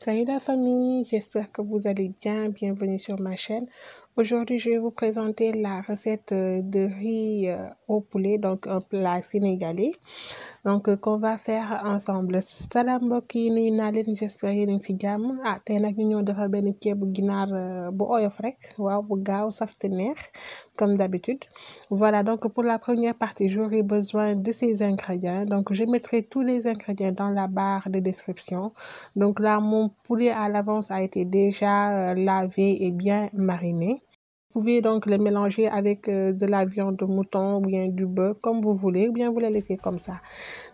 Salut la famille, j'espère que vous allez bien. Bienvenue sur ma chaîne. Aujourd'hui, je vais vous présenter la recette de riz au poulet, donc un plat sénégalais. Donc qu'on va faire ensemble. Salam mbokk yi, nuyu naa leen, j'espère yéen a ngi ci jàmm. Tey nag ñu ñëw defar benn ceebu ginaar bu oyof rek, waaw bu gaaw saf te neex comme d'habitude. Voilà, donc pour la première partie, j'aurai besoin de ces ingrédients. Donc je mettrai tous les ingrédients dans la barre de description. Donc là, mon poulet à l'avance a été déjà lavé et bien mariné. Vous pouvez donc le mélanger avec de la viande de mouton ou bien du beurre, comme vous voulez, ou bien vous le laissez comme ça.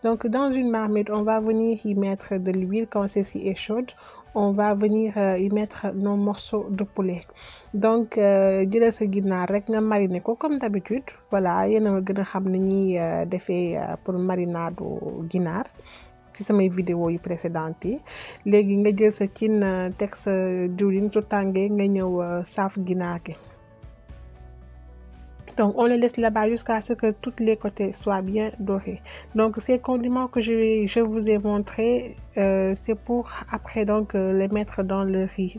Donc, dans une marmite, on va venir y mettre de l'huile quand celle-ci est chaude. On va venir y mettre nos morceaux de poulet. Donc, jëlal sa ginaar rek nga mariner ko comme d'habitude. Voilà, yéen a ma gën a xam ni ñuy defee pour marinade ginaar ci samay vidéo yu précédentes yi. Léegi nga jël sa cin teg sa diwlin su tàngee nga ñëw saaf ginaar gi. Donc, on le laisse là-bas jusqu'à ce que tous les côtés soient bien dorés. Donc, ces condiments que je vous ai montrés, c'est pour après donc les mettre dans le riz.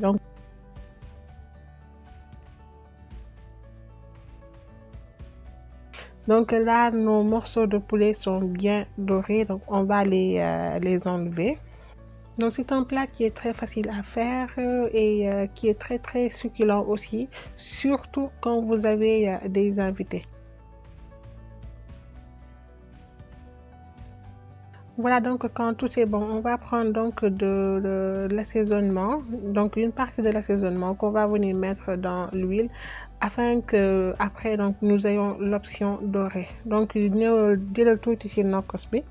Donc là, nos morceaux de poulet sont bien dorés. Donc, on va les enlever. Donc c'est un plat qui est très facile à faire et qui est très succulent aussi, surtout quand vous avez des invités. Voilà, donc quand tout est bon, on va prendre donc de l'assaisonnement, donc une partie de l'assaisonnement qu'on va venir mettre dans l'huile afin que après donc nous ayons l'option dorée. Donc ñëw jëlal tuuti ci nokkos bi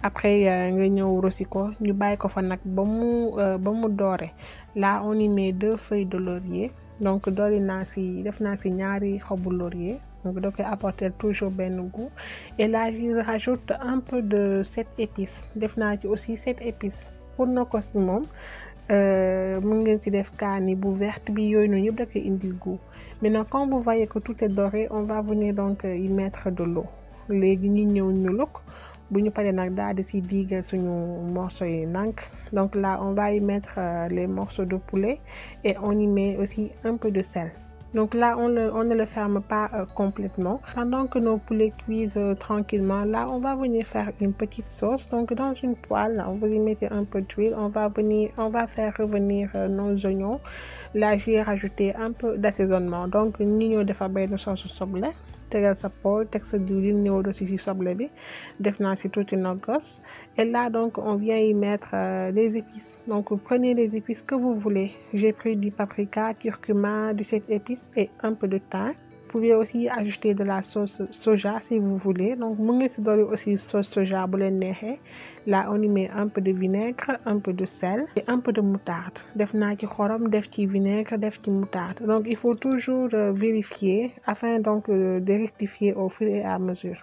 après nga ñëw rosi ko ñu bàyyi ko fa nag ba mu doore. Là on y met 2 feuilles de laurier, donc def naa ci ñaari xobu laurier. Donc da koy apporter toujours benn goût. Et là je rajoute un peu de 7 épices. Def naa ci aussi 7 épices. Pour nokkos bi moom mën ngeen ci def kaani bu verte bi yooyu noonu yëpp da koy indi goût. Maintenant quand vous voyez que tout est doré, on va venir donc y mettre de l'eau. Léegi ñu ñëw ñu lukk bu ñu paree nag daal di ci diigal suñu morceaux yi nank. Donc là on va y mettre les morceaux de poulet et on y met aussi un peu de sel. Donc là, on ne le ferme pas complètement. Pendant que nos poulets cuisent tranquillement, là, on va venir faire une petite sauce. Donc dans une poêle, vous y mettez un peu d'huile. On va faire revenir nos oignons. Là, j'ai rajouté un peu d'assaisonnement. Donc, nous avons fait une sauce soble. Tegal sa poêle, teg sa diwlin ñëw aussi ci soble bi, def naa ci tuuti nokkos. Et là donc on vient y mettre les épices. Donc prenez les épices que vous voulez. J'ai pris du paprika, curcuma, du 7 épices et un peu de thym. Vous pouvez aussi ajouter de la sauce soja si vous voulez. Donc mën nga ci dolli aussi sauce soja bu leen neexee. Là on y met un peu de vinaigre, un peu de sel et un peu de moutarde. Def naa ci xorom, def ci vinaigre, def ci moutarde. Donc il faut toujours vérifier afin donc de rectifier au fur et à mesure.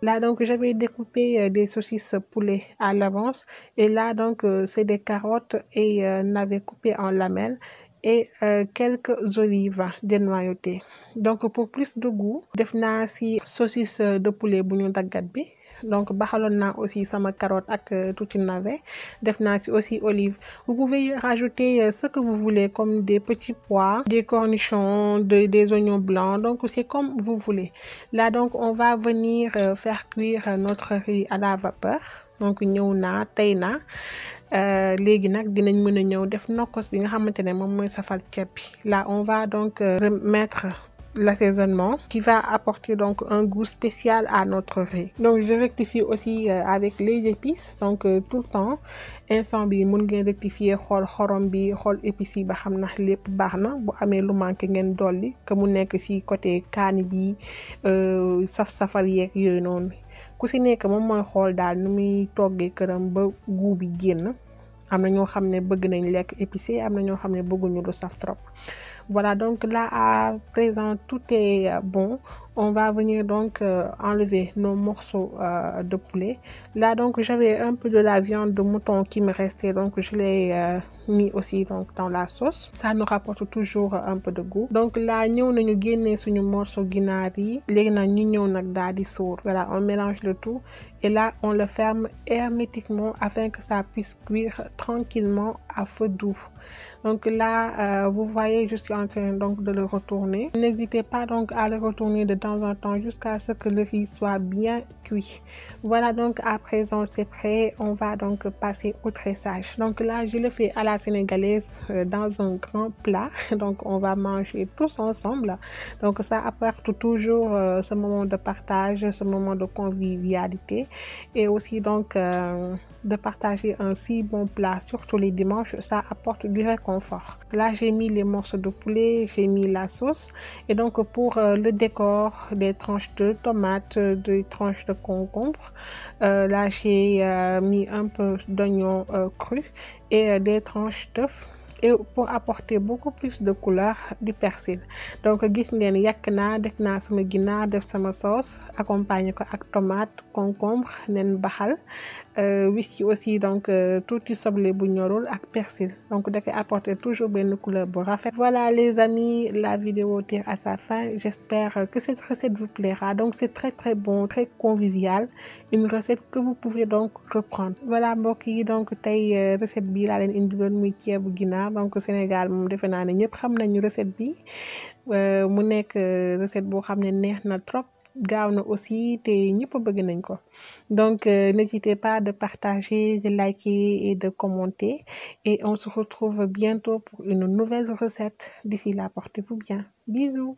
Là donc j'avais découpé des saucisses poulet à l'avance et là donc c'est des carottes et n'avais coupé en lamelles et quelques olives dénoyautées. Donc pour plus de goût, def naa ci saucisse de poulet bu ñu daggat bi. Donc baxaloon naa aussi sama carotte ak tuuti navet. Def naa ci aussi olive. Vous pouvez rajouter ce que vous voulez comme des petits pois, des cornichons, des oignons blancs. Donc c'est comme vous voulez. Là donc on va venir faire cuire notre riz à la vapeur. Donc ñëw naa tey naa. Léegi nag dinañ mën a ñëw def nokkos bi nga xamante ne moom mooy safal ceeb bi. Là on va donc remettre l'assaisonnement qui va apporter donc un goût spécial à notre riz. Donc je rectifie aussi avec les épices. Donc tout le temps instant bi mën ngeen rectifier xool xorom bi, xool épices yi ba xam na lépp baax na. Bu amee lu manqué ngeen dolli que mu nekk ci côté kaani bi saf-safal yeeg yooyu noonu. Ku ci nekk moom mooy xool daal nu muy toggee këram ba goût bi génn. Am na ñoo xam ne bëgg nañ lekk épicé, am na ñoo xam ne bëgguñu lu saf trop. Voilà, donc là à présent tout est bon. On va venir donc enlever nos morceaux de poulet. Là donc j'avais un peu de la viande de mouton qui me restait, donc je l'ai mis aussi donc dans la sauce. Ça nous rapporte toujours un peu de goût. Donc là ñëw nañu génnee suñu morceau ginaar yi léegi nag ñu ñëw nag daal di sóor. Voilà, on mélange le tout et là on le ferme hermétiquement afin que ça puisse cuire tranquillement à feu doux. Donc là vous voyez, je suis en train donc de le retourner. N'hésitez pas donc à le retourner de temps en temps jusqu'à ce que le riz soit bien cuit. Voilà, donc à présent c'est prêt. On va donc passer au tressage. Donc là je le fais à la sénégalaise dans un grand plat. Donc on va manger tous ensemble. Donc ça apporte toujours ce moment de partage, ce moment de convivialité et aussi donc de partager un si bon plat, surtout les dimanches, ça apporte du réconfort. Là, j'ai mis les morceaux de poulet, j'ai mis la sauce et donc pour le décor, des tranches de tomates, des tranches de concombre. Là, j'ai mis un peu d'oignon cru et des tranches d'œufs. Et pour apporter beaucoup plus de couleur, du persil. Donc gis ngeen yàq naa def naa sama ginaar def sama sauce accompagné ko ak tomate concombre nen baxal wis ci aussi donc tuuti soble bu ñorul ak persil. Donc da koy apporter toujours benn couleur bu rafet. Voilà les amis, la vidéo tire à sa fin. J'espère que cette recette vous plaira. Donc c'est très bon, très convivial. Une recette que vous pouvez donc reprendre. Voilà mbokk yi, donc tey recette bi laa leen indiloon muy ceebu ginaar. Donc Sénégal moom defe naa ne ñëpp xam nañu recette bi mu nekk recette boo xam ne neex na trop, gaaw na aussi te ñëpp bëgg nañ ko. Donc n'hésitez pas de partager, de liker et de commenter et on se retrouve bientôt pour une nouvelle recette. D'ici là, portez-vous bien. Bisous.